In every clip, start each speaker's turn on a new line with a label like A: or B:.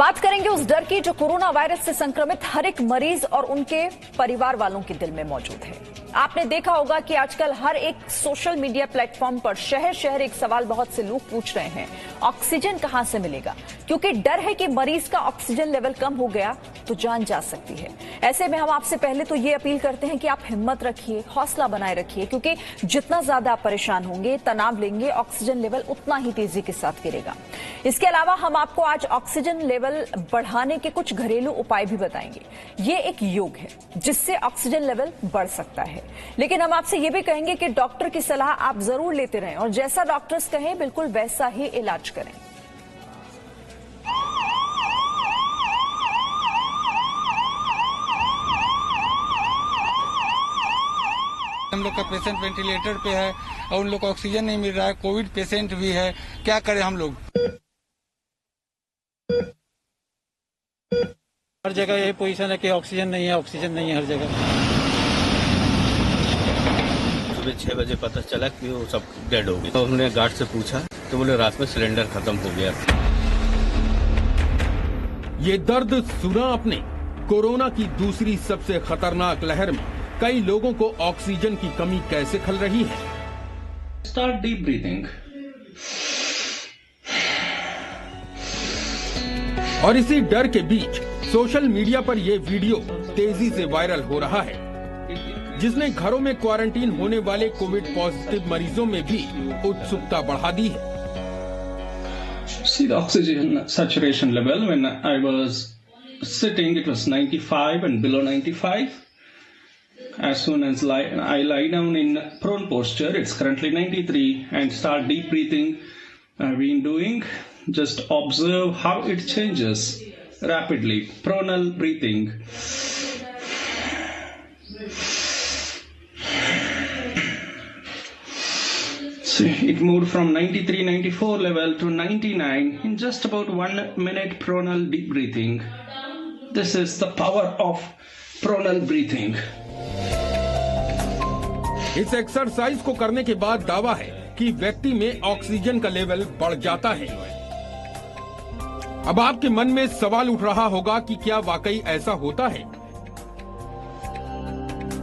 A: बात करेंगे उस डर की जो कोरोना वायरस से संक्रमित हर एक मरीज और उनके परिवार वालों के दिल में मौजूद है। आपने देखा होगा कि आजकल हर एक सोशल मीडिया प्लेटफॉर्म पर शहर शहर एक सवाल बहुत से लोग पूछ रहे हैं, ऑक्सीजन कहां से मिलेगा? क्योंकि डर है कि मरीज का ऑक्सीजन लेवल कम हो गया तो जान जा सकती है। ऐसे में हम आपसे पहले तो ये अपील करते हैं कि आप हिम्मत रखिए, हौसला बनाए रखिए, क्योंकि जितना ज्यादा आप परेशान होंगे, तनाव लेंगे, ऑक्सीजन लेवल उतना ही तेजी के साथ गिरेगा। इसके अलावा हम आपको आज ऑक्सीजन लेवल बढ़ाने के कुछ घरेलू उपाय भी बताएंगे। ये एक योग है जिससे ऑक्सीजन लेवल बढ़ सकता है, लेकिन हम आपसे ये भी कहेंगे कि डॉक्टर की सलाह आप जरूर लेते रहें और जैसा डॉक्टर्स कहें बिल्कुल वैसा ही इलाज करें।
B: हम लोग का पेशेंट वेंटिलेटर पे है और उन लोग को ऑक्सीजन नहीं मिल रहा है। कोविड पेशेंट भी है, क्या करें हम लोग?
C: हर जगह यही पोजीशन है कि ऑक्सीजन नहीं है, ऑक्सीजन नहीं है हर जगह।
D: सुबह 6 बजे पता चला कि वो सब डेड हो गए। तो हमने गार्ड से पूछा तो बोले रात में सिलेंडर खत्म हो गया।
E: ये दर्द सुना आपने? कोरोना की दूसरी सबसे खतरनाक लहर में कई लोगों को ऑक्सीजन की कमी कैसे खल रही है।
F: Start deep breathing.
E: और इसी डर के बीच सोशल मीडिया पर यह वीडियो तेजी से वायरल हो रहा है, जिसने घरों में क्वारंटीन होने वाले कोविड पॉजिटिव मरीजों में भी उत्सुकता बढ़ा दी है।
F: See the oxygen saturation level when I was sitting, it was 95 and below 95. As soon as I lie down in prone posture, it's currently 93, and start deep breathing. I've been doing. Just observe how it changes rapidly. Pronal breathing. See, it moved from 93, 94 level to 99 in just about 1 minute. Pronal deep breathing. This is the power of pronal breathing.
E: इस exercise को करने के बाद दावा है कि व्यक्ति में ऑक्सीजन का लेवल बढ़ जाता है। अब आपके मन में सवाल उठ रहा होगा कि क्या वाकई ऐसा होता है?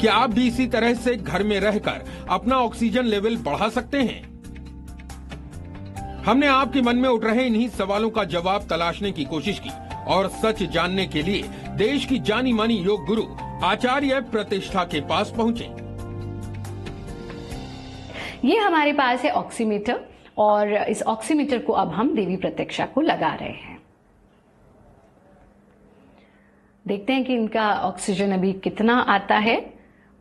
E: क्या आप भी इसी तरह से घर में रहकर अपना ऑक्सीजन लेवल बढ़ा सकते हैं? हमने आपके मन में उठ रहे इन्हीं सवालों का जवाब तलाशने की कोशिश की और सच जानने के लिए देश की जानी मानी योग गुरु आचार्य प्रतिष्ठा के पास पहुंचे।
G: ये हमारे पास है ऑक्सीमीटर और इस ऑक्सीमीटर को अब हम देवी प्रत्यक्षा को लगा रहे हैं। देखते हैं कि इनका ऑक्सीजन अभी कितना आता है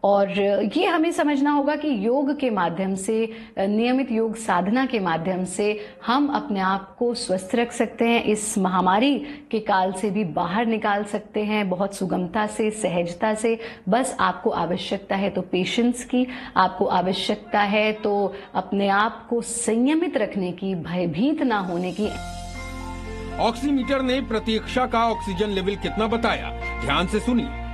G: और ये हमें समझना होगा कि योग के माध्यम से, नियमित योग साधना के माध्यम से हम अपने आप को स्वस्थ रख सकते हैं, इस महामारी के काल से भी बाहर निकाल सकते हैं बहुत सुगमता से, सहजता से। बस आपको आवश्यकता है तो पेशेंस की, आपको आवश्यकता है तो अपने आप को संयमित रखने की, भयभीत ना होने की।
E: ऑक्सीमीटर ने प्रतीक्षा का ऑक्सीजन लेवल कितना बताया, ध्यान से सुनिए।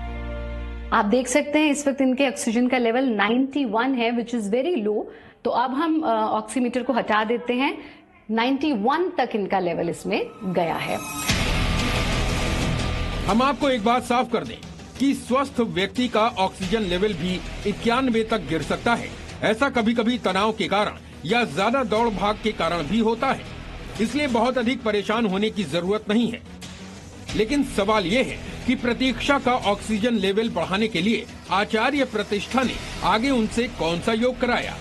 G: आप देख सकते हैं इस वक्त इनके ऑक्सीजन का लेवल 91 है, विच इज वेरी लो। तो अब हम ऑक्सीमीटर को हटा देते हैं। 91 तक इनका लेवल इसमें गया है।
E: हम आपको एक बात साफ कर दें कि स्वस्थ व्यक्ति का ऑक्सीजन लेवल भी 91 तक गिर सकता है। ऐसा कभी कभी तनाव के कारण या ज्यादा दौड़ भाग के कारण भी होता है, इसलिए बहुत अधिक परेशान होने की जरूरत नहीं है। लेकिन सवाल ये है कि प्रतीक्षा का ऑक्सीजन लेवल बढ़ाने के लिए आचार्य प्रतिष्ठा ने आगे उनसे कौन सा योग कराया।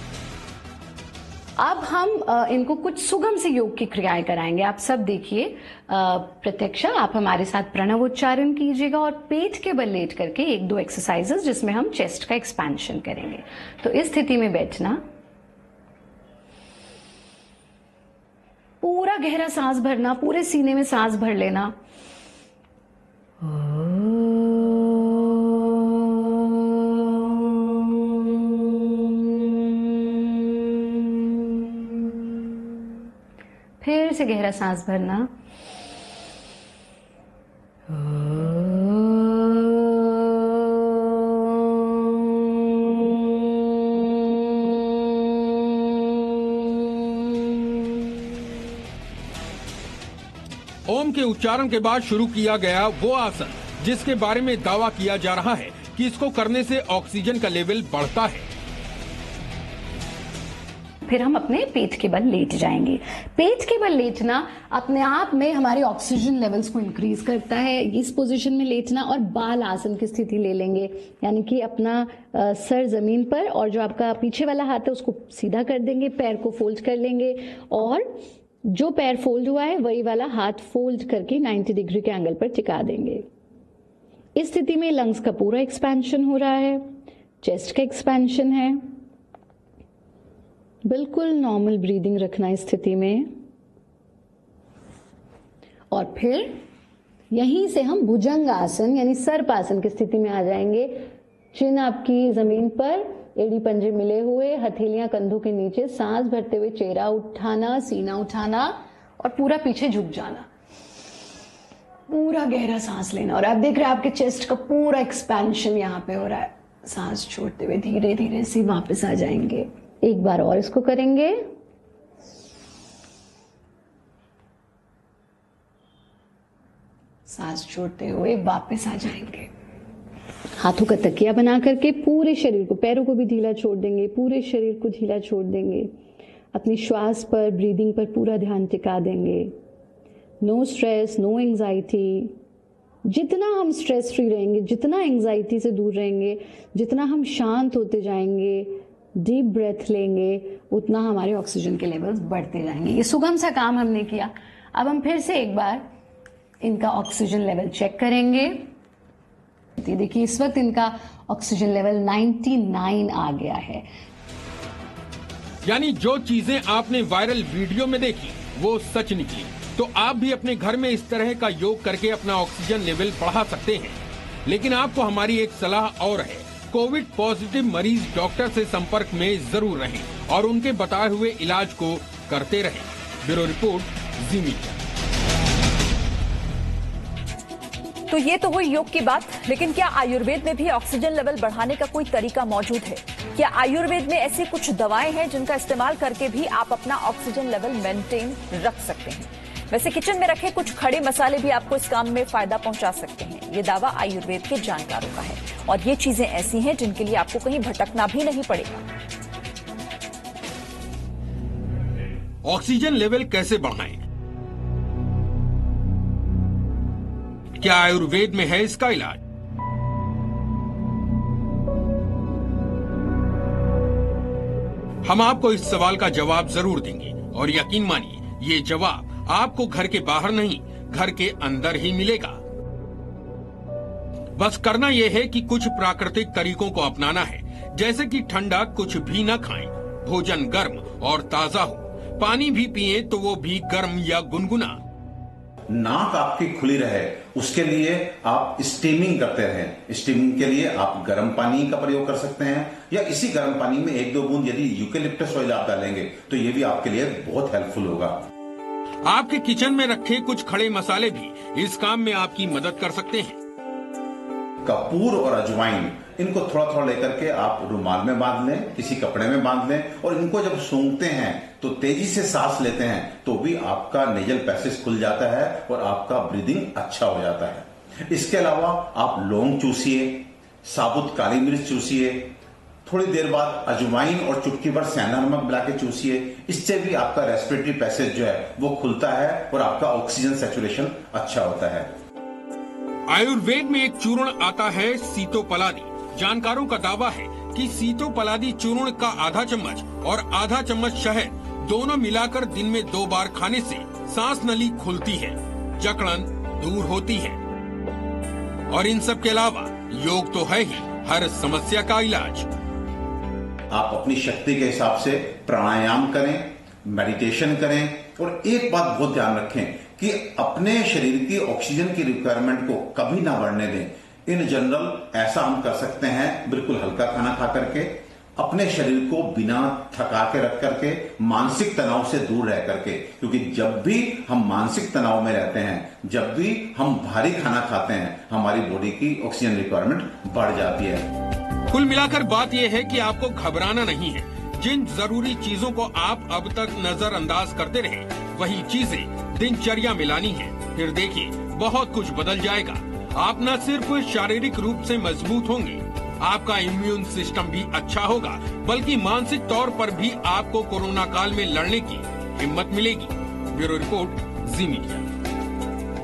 G: अब हम इनको कुछ सुगम से योग की क्रियाएं कराएंगे। आप सब देखिए, प्रत्यक्षा आप हमारे साथ प्रणव उच्चारण कीजिएगा और पेट के बल लेट करके 1-2 एक्सरसाइजेस जिसमें हम चेस्ट का एक्सपेंशन करेंगे। तो इस स्थिति में बैठना, पूरा गहरा सांस भरना, पूरे सीने में सांस भर लेना। फिर से गहरा सांस भरना।
E: ओम ओम के उच्चारण के बाद शुरू किया गया वो आसन जिसके बारे में दावा किया जा रहा है कि इसको करने से ऑक्सीजन का लेवल बढ़ता है।
G: फिर हम अपने पेट के बल लेट जाएंगे। पेट के बल लेटना अपने आप में हमारे ऑक्सीजन लेवल्स को इंक्रीज करता है। इस पोजीशन में लेटना और बाल आसन की स्थिति ले लेंगे, यानी कि अपना सर जमीन पर और जो आपका पीछे वाला हाथ है उसको सीधा कर देंगे, पैर को फोल्ड कर लेंगे और जो पैर फोल्ड हुआ है वही वाला हाथ फोल्ड करके 90 डिग्री के एंगल पर टिका देंगे। इस स्थिति में लंग्स का पूरा एक्सपेंशन हो रहा है, चेस्ट का एक्सपेंशन है। बिल्कुल नॉर्मल ब्रीदिंग रखना इस स्थिति में और फिर यहीं से हम भुजंग आसन यानी सर्पासन की स्थिति में आ जाएंगे। चिन आपकी जमीन पर, एड़ी पंजे मिले हुए, हथेलियां कंधों के नीचे, सांस भरते हुए चेहरा उठाना, सीना उठाना और पूरा पीछे झुक जाना। पूरा गहरा सांस लेना और आप देख रहे हैं आपके चेस्ट का पूरा एक्सपेंशन यहाँ पे हो रहा है। सांस छोड़ते हुए धीरे धीरे से वापस आ जाएंगे। एक बार और इसको करेंगे। सांस छोड़ते हुए वापस आ जाएंगे। हाथों का तकिया बना करके पूरे शरीर को, पैरों को भी ढीला छोड़ देंगे, पूरे शरीर को ढीला छोड़ देंगे। अपनी श्वास पर, ब्रीदिंग पर पूरा ध्यान टिका देंगे। No stress, no anxiety. जितना हम स्ट्रेस फ्री रहेंगे, जितना एंजाइटी से दूर रहेंगे, जितना हम शांत होते जाएंगे, डीप ब्रेथ लेंगे, उतना हमारे ऑक्सीजन के लेवल्स बढ़ते जाएंगे। ये सुगम सा काम हमने किया। अब हम फिर से एक बार इनका ऑक्सीजन लेवल चेक करेंगे। देखिए इस वक्त इनका ऑक्सीजन लेवल 99 आ गया है।
E: यानी जो चीजें आपने वायरल वीडियो में देखी वो सच निकली। तो आप भी अपने घर में इस तरह का योग करके अपना ऑक्सीजन लेवल बढ़ा सकते हैं। लेकिन आपको हमारी एक सलाह और है, कोविड पॉजिटिव मरीज डॉक्टर से संपर्क में जरूर रहें और उनके बताए हुए इलाज को करते रहें। ब्यूरो रिपोर्ट, जी मीडिया।
A: तो ये तो हुई योग की बात, लेकिन क्या आयुर्वेद में भी ऑक्सीजन लेवल बढ़ाने का कोई तरीका मौजूद है? क्या आयुर्वेद में ऐसी कुछ दवाएं हैं जिनका इस्तेमाल करके भी आप अपना ऑक्सीजन लेवल मेंटेन रख सकते हैं? वैसे किचन में रखे कुछ खड़े मसाले भी आपको इस काम में फायदा पहुंचा सकते हैं। ये दावा आयुर्वेद के जानकारों का है और ये चीजें ऐसी हैं जिनके लिए आपको कहीं भटकना भी नहीं पड़ेगा।
E: ऑक्सीजन लेवल कैसे बढ़ाएं? क्या आयुर्वेद में है इसका इलाज? हम आपको इस सवाल का जवाब जरूर देंगे और यकीन मानिए ये जवाब आपको घर के बाहर नहीं, घर के अंदर ही मिलेगा। बस करना यह है कि कुछ प्राकृतिक तरीकों को अपनाना है, जैसे कि ठंडा कुछ भी न खाएं, भोजन गर्म और ताजा हो, पानी भी पिएं तो वो भी गर्म या गुनगुना।
H: नाक आपकी खुली रहे उसके लिए आप स्टीमिंग करते रहें। स्टीमिंग के लिए आप गर्म पानी का प्रयोग कर सकते हैं या इसी गर्म पानी में 1-2 बूंद यदि यूकेलिप्टस ऑयल आप डालेंगे तो ये भी आपके लिए बहुत हेल्पफुल होगा।
E: आपके किचन में रखे कुछ खड़े मसाले भी इस काम में आपकी मदद कर सकते हैं।
H: कपूर और अजवाइन, इनको थोड़ा थोड़ा लेकर के आप रुमाल में बांध लें, किसी कपड़े में बांध लें और इनको जब सूंघते हैं तो तेजी से सांस लेते हैं तो भी आपका नेजल पैसेज खुल जाता है और आपका ब्रीदिंग अच्छा हो जाता है। इसके अलावा आप लौंग चूसिए, साबुत काली मिर्च चूसिए, थोड़ी देर बाद अजवाइन और चुटकी भर सेंधा नमक मिला के चूसिए। इससे भी आपका रेस्पिरेटरी पैसेज जो है वो खुलता है और आपका ऑक्सीजन सैचुरेशन अच्छा होता है।
E: आयुर्वेद में एक चूर्ण आता है सीतोपलादी। जानकारों का दावा है कि सीतोपलादी चूर्ण का आधा चम्मच और आधा चम्मच शहद दोनों मिलाकर दिन में 2 बार खाने से सांस नली खुलती है, जकड़न दूर होती है। और इन सब के अलावा योग तो है ही हर समस्या का इलाज।
H: आप अपनी शक्ति के हिसाब से प्राणायाम करें, मेडिटेशन करें और एक बात बहुत ध्यान रखें कि अपने शरीर की ऑक्सीजन की रिक्वायरमेंट को कभी ना बढ़ने दें। इन जनरल ऐसा हम कर सकते हैं, बिल्कुल हल्का खाना खा करके, अपने शरीर को बिना थका के रख करके, मानसिक तनाव से दूर रह करके, क्योंकि जब भी हम मानसिक तनाव में रहते हैं, जब भी हम भारी खाना खाते हैं, हमारी बॉडी की ऑक्सीजन रिक्वायरमेंट बढ़ जाती है।
E: कुल मिलाकर बात यह है कि आपको घबराना नहीं है। जिन जरूरी चीजों को आप अब तक नजरअंदाज करते रहे, वही चीजें दिनचर्या में लानी है। फिर देखिए बहुत कुछ बदल जाएगा। आप न सिर्फ शारीरिक रूप से मजबूत होंगे, आपका इम्यून सिस्टम भी अच्छा होगा, बल्कि मानसिक तौर पर भी आपको कोरोना काल में लड़ने की हिम्मत मिलेगी। Bureau report, ji media.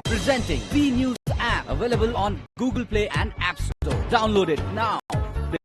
I: Presenting B News app, available on Google Play and App Store. Download it now.